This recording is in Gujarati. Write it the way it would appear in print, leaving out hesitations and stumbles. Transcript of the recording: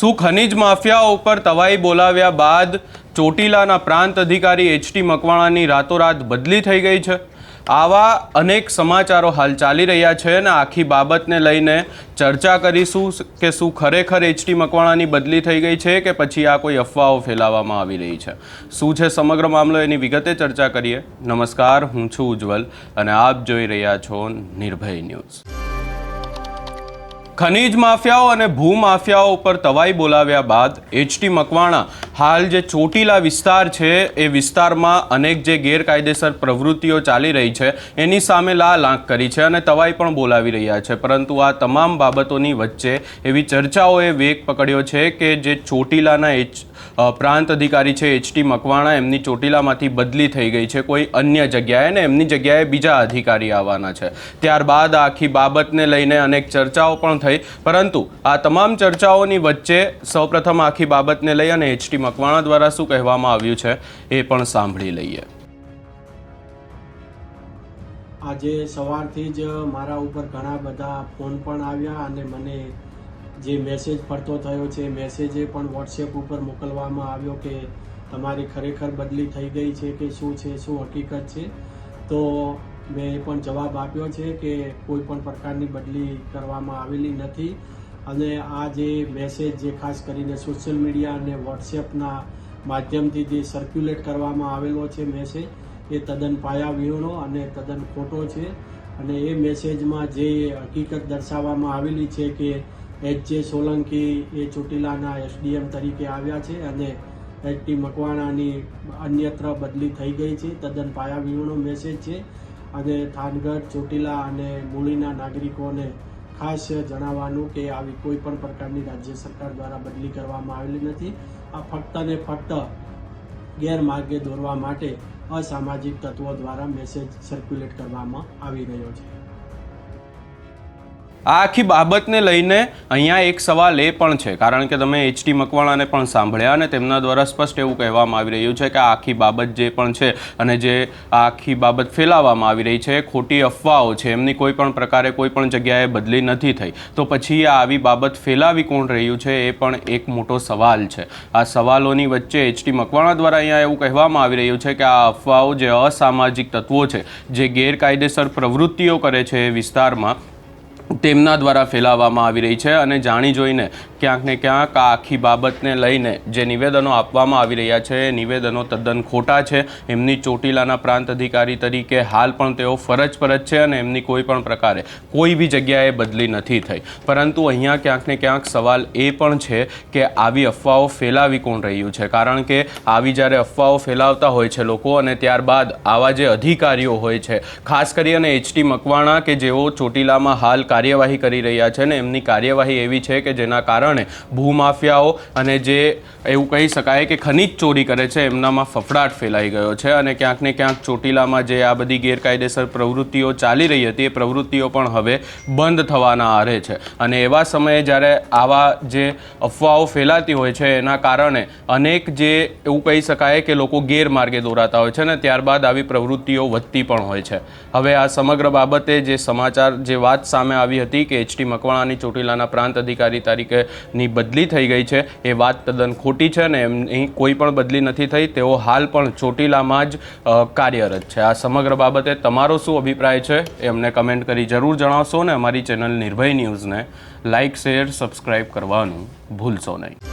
શું ખનીજ માફિયાઓ ઉપર તવાઈ બોલાવ્યા બાદ ચોટીલાના પ્રાંત અધિકારી એચ.ટી. મકવાણાની રાતોરાત બદલી થઈ ગઈ છે? આવા અનેક સમાચારો હાલ ચાલી રહ્યા છે અને આખી બાબતને લઈને ચર્ચા કરીશું કે શું ખરેખર એચ.ટી. મકવાણાની બદલી થઈ ગઈ છે કે પછી આ કોઈ અફવાઓ ફેલાવવામાં આવી રહી છે? શું છે સમગ્ર મામલો, એની વિગતે ચર્ચા કરીએ. નમસ્કાર, હું છું ઉજ્જવલ અને આપ જોઈ રહ્યા છો નિર્ભય ન્યૂઝ. ખનીજ માફિયાઓ અને ભૂમાફિયાઓ ઉપર તવાઈ બોલાવ્યા બાદ એચ.ટી. મકવાણા હાલ જે ચોટીલા વિસ્તાર છે એ વિસ્તારમાં અનેક જે ગેરકાયદેસર પ્રવૃત્તિઓ ચાલી રહી છે એની સામે લાલ આંખ કરી છે અને તવાઈ પણ બોલાવી રહ્યા છે. પરંતુ આ તમામ બાબતોની વચ્ચે એવી ચર્ચાઓએ વેગ પકડ્યો છે કે જે ચોટીલાના પ્રાંત અધિકારી છે એચ.ટી. મકવાણા, એમની ચોટીલામાંથી બદલી થઈ ગઈ છે કોઈ અન્ય જગ્યાએ ને એમની જગ્યાએ બીજા અધિકારી આવવાના છે. ત્યારબાદ આખી બાબતને લઈને અનેક ચર્ચાઓ પણ થઈ, પરંતુ આ તમામ ચર્ચાઓની વચ્ચે સૌપ્રથમ આખી બાબતને લઈ અને એચ.ટી. મકવાણા દ્વારા શું કહેવામાં આવ્યું છે એ પણ સાંભળી લઈએ. આજે સવારથી જ મારા ઉપર ઘણા બધા ફોન પણ આવ્યા અને મને જે મેસેજ ફરતો થયો છે મેસેજે પણ વોટ્સએપ ઉપર મોકલવામાં આવ્યો કે તમારી ખરેખર બદલી થઈ ગઈ છે કે શું છે, શું હકીકત છે. તો મેં એ પણ જવાબ આપ્યો છે કે કોઈ પણ પ્રકારની બદલી કરવામાં આવેલી નથી અને આ જે મેસેજ જે ખાસ કરીને સોશિયલ મીડિયા અને વોટ્સએપના માધ્યમથી જે સર્ક્યુલેટ કરવામાં આવેલો છે મેસેજ એ તદ્દન પાયાવિહોણો અને તદ્દન ખોટો છે. અને એ મેસેજમાં જે હકીકત દર્શાવવામાં આવેલી છે કે એચ.જે. સોલંકી એ ચોટીલાના એસ.ડી.એમ. તરીકે આવ્યા છે અને એચ.ટી. મકવાણાની અન્યત્ર બદલી થઈ ગઈ છે, તદ્દન પાયાવિહોણો મેસેજ છે. અને થાનગઢ, ચોટીલા અને મૂળીના નાગરિકોને ખાસ જણાવવાનું કે આવી કોઈ પણ પ્રકારની રાજ્ય સરકાર દ્વારા બદલી કરવામાં આવેલી નથી. આ ફક્ત ને ફક્ત ગેરમાર્ગે દોરવા માટે અસામાજિક તત્વો દ્વારા મેસેજ સર્ક્યુલેટ કરવામાં આવી રહ્યો છે. આ આખી બાબતને લઈને અહીંયા એક સવાલ એ પણ છે, કારણ કે તમે એચ.ટી. મકવાણાને પણ સાંભળ્યા અને તેમના દ્વારા સ્પષ્ટ એવું કહેવામાં આવી રહ્યું છે કે આ આખી બાબત જે પણ છે અને જે આખી બાબત ફેલાવવામાં આવી રહી છે ખોટી અફવાઓ છે, એમની કોઈ પણ પ્રકારે કોઈ પણ જગ્યાએ બદલી નથી થઈ. તો પછી આ આવી બાબત ફેલાવી કોણ રહ્યું છે એ પણ એક મોટો સવાલ છે. આ સવાલોની વચ્ચે એચ.ટી. મકવાણા દ્વારા અહીંયા એવું કહેવામાં આવી રહ્યું છે કે આ અફવાઓ જે અસામાજિક તત્વો છે, જે ગેરકાયદેસર પ્રવૃત્તિઓ કરે છે એ વિસ્તારમાં, તેમના દ્વારા ફેલાવવામાં આવી રહી છે. અને જાણી જોઈને ક્યાંક ને ક્યાંક આ આખી બાબતને લઈને જે નિવેદનો આપવામાં આવી રહ્યા છે એ નિવેદનો તદ્દન ખોટા છે. એમની ચોટીલાના પ્રાંત અધિકારી તરીકે હાલ પણ તેઓ ફરજ પર જ છે અને એમની કોઈ પણ પ્રકારે કોઈ બી જગ્યાએ બદલી નથી થઈ. પરંતુ અહીંયા ક્યાંક ને ક્યાંક સવાલ એ પણ છે કે આવી અફવાઓ ફેલાવી કોણ રહ્યું છે, કારણ કે આવી જ્યારે અફવાઓ ફેલાવતા હોય છે લોકો અને ત્યારબાદ આવા જે અધિકારીઓ હોય છે, ખાસ કરીને એચ.ટી. મકવાણા કે જેઓ ચોટીલામાં હાલ કાર્યવાહી કરી રહ્યા છે ને એમની કાર્યવાહી એવી છે કે જેના કારણે ભૂમાફિયાઓ અને જે એવું કહી શકાય કે ખનીજ ચોરી કરે છે એમનામાં ફફડાટ ફેલાઈ ગયો છે. અને ક્યાંક ને ક્યાંક ચોટીલામાં જે આ બધી ગેરકાયદેસર પ્રવૃત્તિઓ ચાલી રહી હતી એ પ્રવૃત્તિઓ પણ હવે બંધ થવાના આરે છે. અને એવા સમયે જ્યારે આવા જે અફવાઓ ફેલાતી હોય છે એના કારણે અનેક જે એવું કહી શકાય કે લોકો ગેરમાર્ગે દોરાતા હોય છે ને ત્યારબાદ આવી પ્રવૃત્તિઓ વધતી પણ હોય છે. હવે આ સમગ્ર બાબતે જે સમાચાર, જે વાત સામે આવી હતી કે એચ.ટી. મકવાણાની ચોટીલાના પ્રાંત અધિકારી તરીકેની બદલી થઈ ગઈ છે, એ વાત તદ્દન ખોટી છે અને એમની કોઈ પણ બદલી નથી થઈ. તેઓ હાલ પણ ચોટીલામાં જ કાર્યરત છે. આ સમગ્ર બાબતે તમારો શું અભિપ્રાય છે એ અમને કમેન્ટ કરી જરૂર જણાવશો અને અમારી ચેનલ નિર્ભય ન્યૂઝને લાઇક, શેર, સબસ્ક્રાઈબ કરવાનું ભૂલશો નહીં.